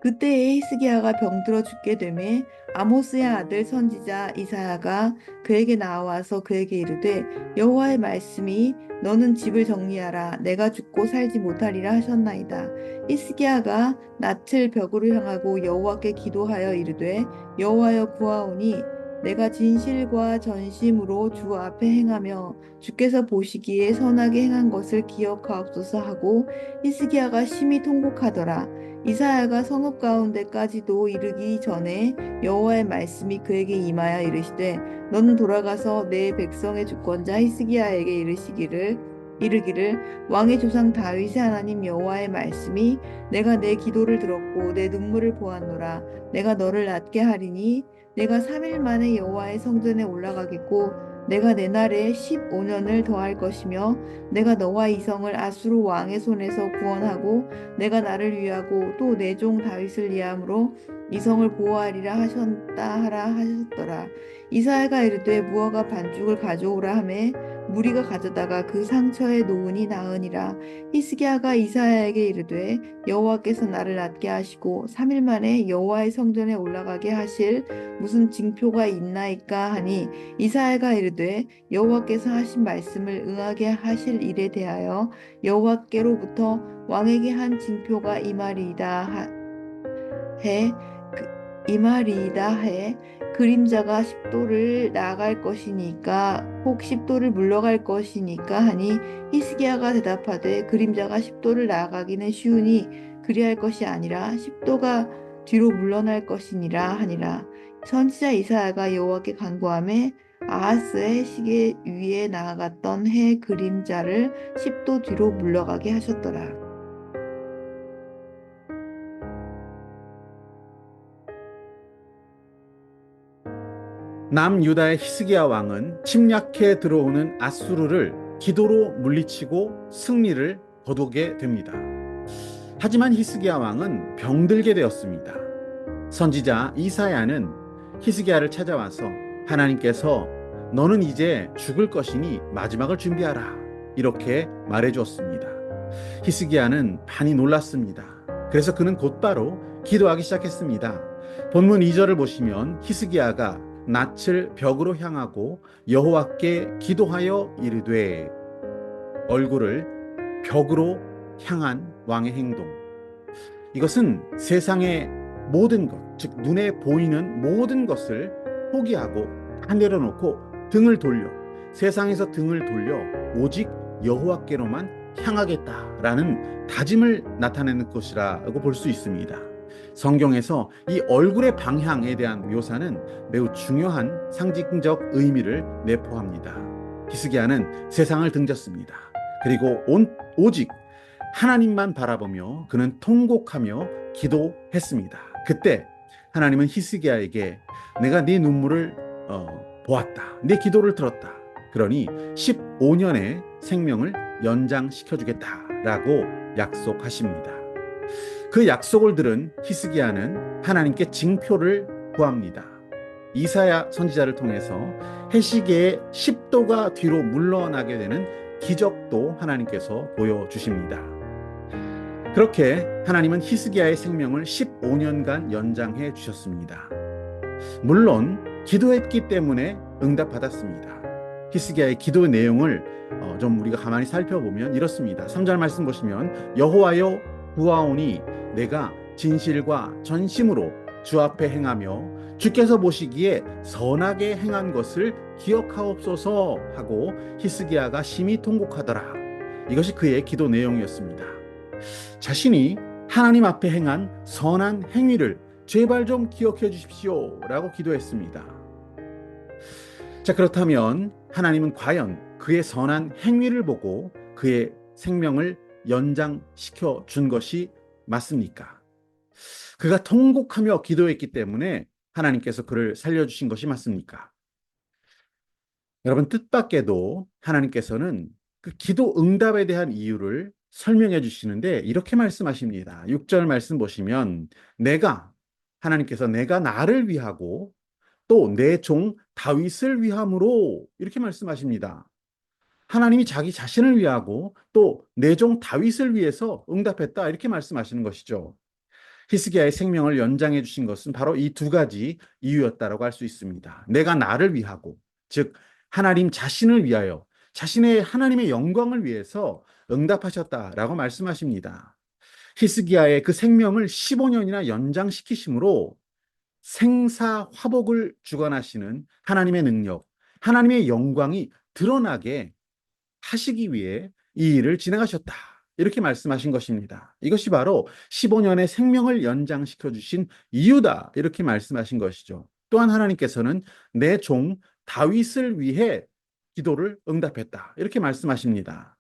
그때에 히스기야가 병들어 죽게 되매 아모스의 아들 선지자 이사야가 그에게 나와서 그에게 이르되 여호와의 말씀이 너는 집을 정리하라 내가 죽고 살지 못하리라 하셨나이다. 히스기야가 낯을 벽으로 향하고 여호와께 기도하여 이르되 여호와여 구하오니 내가 진실과 전심으로 주 앞에 행하며 주께서 보시기에 선하게 행한 것을 기억하옵소서 하고 히스기야가 심히 통곡하더라. 이사야가 성읍 가운데까지도 이르기 전에 여호와의 말씀이 그에게 임하여 이르시되 너는 돌아가서 내 백성의 주권자 히스기야에게 이르기를 왕의 조상 다윗의 하나님 여호와의 말씀이 내가 내 기도를 들었고 내 눈물을 보았노라. 내가 너를 낫게 하리니 내가 3일 만에 여호와의 성전에 올라가겠고 내가 내 날에 15년을 더할 것이며 내가 너와 이성을 아수르 왕의 손에서 구원하고 내가 나를 위하고 또 내 종 다윗을 위함으로 이성을 보호하리라 하셨다 하라 하셨더라. 이사야가 이르되 무화과 반죽을 가져오라 하매 무리가 가져다가 그 상처에 놓으니 나으니라. 히스기야가 이사야에게 이르되 여호와께서 나를 낫게 하시고 3일 만에 여호와의 성전에 올라가게 하실 무슨 징표가 있나이까 하니 이사야가 이르되 여호와께서 하신 말씀을 응하게 하실 일에 대하여 여호와께로부터 왕에게 한 징표가 해 이말이다 해 그림자가 십도를 나아갈 것이니까 혹 십도를 물러갈 것이니까 하니 히스기야가 대답하되 그림자가 십도를 나아가기는 쉬우니 그리할 것이 아니라 십도가 뒤로 물러날 것이니라 하니라. 선지자 이사야가 여호와께 간구하매 아하스의 시계 위에 나아갔던 해 그림자를 십도 뒤로 물러가게 하셨더라. 남유다의 히스기야 왕은 침략해 들어오는 아수르를 기도로 물리치고 승리를 거두게 됩니다. 하지만 히스기야 왕은 병들게 되었습니다. 선지자 이사야는 히스기야를 찾아와서 하나님께서 너는 이제 죽을 것이니 마지막을 준비하라 이렇게 말해 주었습니다. 히스기야는 많이 놀랐습니다. 그래서 그는 곧바로 기도하기 시작했습니다. 본문 2절을 보시면 히스기야가 낯을 벽으로 향하고 여호와께 기도하여 이르되, 얼굴을 벽으로 향한 왕의 행동, 이것은 세상의 모든 것, 즉 눈에 보이는 모든 것을 포기하고 다 내려놓고 등을 돌려, 세상에서 등을 돌려 오직 여호와께로만 향하겠다라는 다짐을 나타내는 것이라고 볼 수 있습니다. 성경에서 이 얼굴의 방향에 대한 묘사는 매우 중요한 상징적 의미를 내포합니다. 히스기야는 세상을 등졌습니다. 그리고 오직 하나님만 바라보며 그는 통곡하며 기도했습니다. 그때 하나님은 히스기야에게 내가 네 눈물을 보았다. 네 기도를 들었다. 그러니 15년의 생명을 연장시켜주겠다라고 약속하십니다. 그 약속을 들은 히스기야는 하나님께 징표를 구합니다. 이사야 선지자를 통해서 해시계의 10도가 뒤로 물러나게 되는 기적도 하나님께서 보여주십니다. 그렇게 하나님은 히스기야의 생명을 15년간 연장해 주셨습니다. 물론 기도했기 때문에 응답받았습니다. 히스기야의 기도의 내용을 좀 우리가 가만히 살펴보면 이렇습니다. 3절 말씀 보시면 여호와여 구하오니 내가 진실과 전심으로 주 앞에 행하며 주께서 보시기에 선하게 행한 것을 기억하옵소서 하고 히스기야가 심히 통곡하더라. 이것이 그의 기도 내용이었습니다. 자신이 하나님 앞에 행한 선한 행위를 제발 좀 기억해 주십시오 라고 기도했습니다. 자, 그렇다면 하나님은 과연 그의 선한 행위를 보고 그의 생명을 연장시켜 준 것이 맞습니까? 그가 통곡하며 기도했기 때문에 하나님께서 그를 살려주신 것이 맞습니까? 여러분, 뜻밖에도 하나님께서는 그 기도 응답에 대한 이유를 설명해 주시는데 이렇게 말씀하십니다. 6절 말씀 보시면 하나님께서 내가 나를 위하고 또 내 종 다윗을 위함으로 이렇게 말씀하십니다. 하나님이 자기 자신을 위하고 또 내 종 다윗을 위해서 응답했다 이렇게 말씀하시는 것이죠. 히스기야의 생명을 연장해 주신 것은 바로 이 두 가지 이유였다라고 할 수 있습니다. 내가 나를 위하고, 즉 하나님 자신을 위하여, 자신의 하나님의 영광을 위해서 응답하셨다라고 말씀하십니다. 히스기야의 그 생명을 15년이나 연장시키심으로 생사화복을 주관하시는 하나님의 능력, 하나님의 영광이 드러나게 하시기 위해 이 일을 진행하셨다. 이렇게 말씀하신 것입니다. 이것이 바로 15년의 생명을 연장시켜 주신 이유다. 이렇게 말씀하신 것이죠. 또한 하나님께서는 내 종 다윗을 위해 기도를 응답했다. 이렇게 말씀하십니다.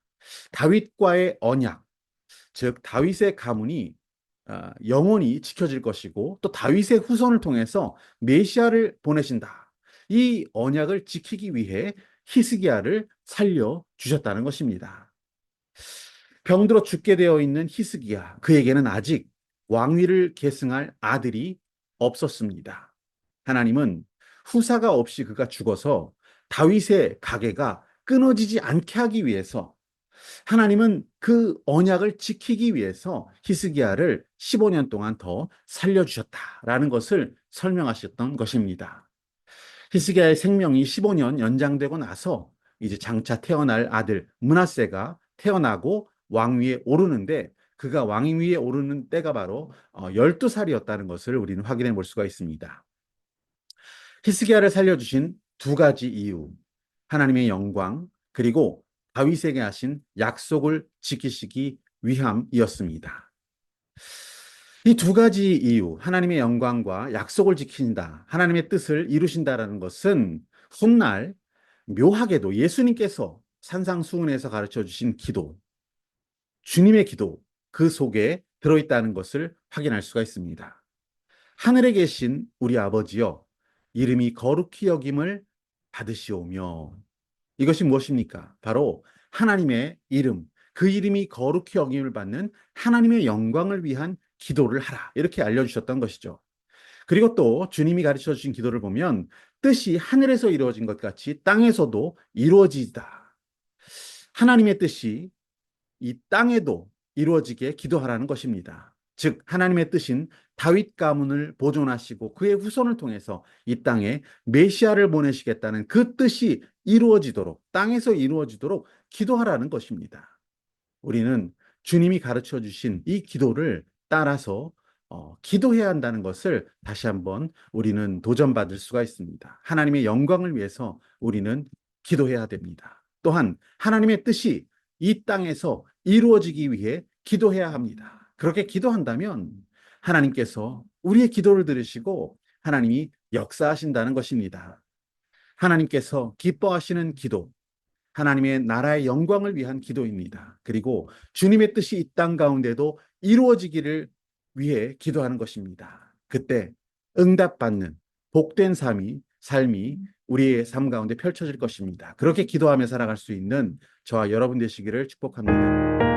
다윗과의 언약, 즉 다윗의 가문이 영원히 지켜질 것이고 또 다윗의 후손을 통해서 메시아를 보내신다. 이 언약을 지키기 위해 히스기야를 살려 주셨다는 것입니다. 병들어 죽게 되어 있는 히스기야, 그에게는 아직 왕위를 계승할 아들이 없었습니다. 하나님은 후사가 없이 그가 죽어서 다윗의 가계가 끊어지지 않게 하기 위해서, 하나님은 그 언약을 지키기 위해서 히스기야를 15년 동안 더 살려주셨다라는 것을 설명하셨던 것입니다. 히스기야의 생명이 15년 연장되고 나서 이제 장차 태어날 아들 므낫세가 태어나고 왕위에 오르는데, 그가 왕위에 오르는 때가 바로 12살이었다는 것을 우리는 확인해 볼 수가 있습니다. 히스기야를 살려주신 두 가지 이유, 하나님의 영광, 그리고 다윗에게 하신 약속을 지키시기 위함이었습니다. 이 두 가지 이유, 하나님의 영광과 약속을 지킨다, 하나님의 뜻을 이루신다라는 것은 훗날 묘하게도 예수님께서 산상수훈에서 가르쳐 주신 기도, 주님의 기도, 그 속에 들어있다는 것을 확인할 수가 있습니다. 하늘에 계신 우리 아버지여, 이름이 거룩히 여김을 받으시오며. 이것이 무엇입니까? 바로 하나님의 이름, 그 이름이 거룩히 여김을 받는 하나님의 영광을 위한 기도를 하라. 이렇게 알려주셨던 것이죠. 그리고 또 주님이 가르쳐 주신 기도를 보면 뜻이 하늘에서 이루어진 것 같이 땅에서도 이루어지다. 하나님의 뜻이 이 땅에도 이루어지게 기도하라는 것입니다. 즉 하나님의 뜻인 다윗 가문을 보존하시고 그의 후손을 통해서 이 땅에 메시아를 보내시겠다는 그 뜻이 이루어지도록, 땅에서 이루어지도록 기도하라는 것입니다. 우리는 주님이 가르쳐 주신 이 기도를 따라서 기도해야 한다는 것을 다시 한번 우리는 도전받을 수가 있습니다. 하나님의 영광을 위해서 우리는 기도해야 됩니다. 또한 하나님의 뜻이 이 땅에서 이루어지기 위해 기도해야 합니다. 그렇게 기도한다면 하나님께서 우리의 기도를 들으시고 하나님이 역사하신다는 것입니다. 하나님께서 기뻐하시는 기도, 하나님의 나라의 영광을 위한 기도입니다. 그리고 주님의 뜻이 이 땅 가운데도 이루어지기를 위해 기도하는 것입니다. 그때 응답받는 복된 삶이 우리의 삶 가운데 펼쳐질 것입니다. 그렇게 기도하며 살아갈 수 있는 저와 여러분 되시기를 축복합니다.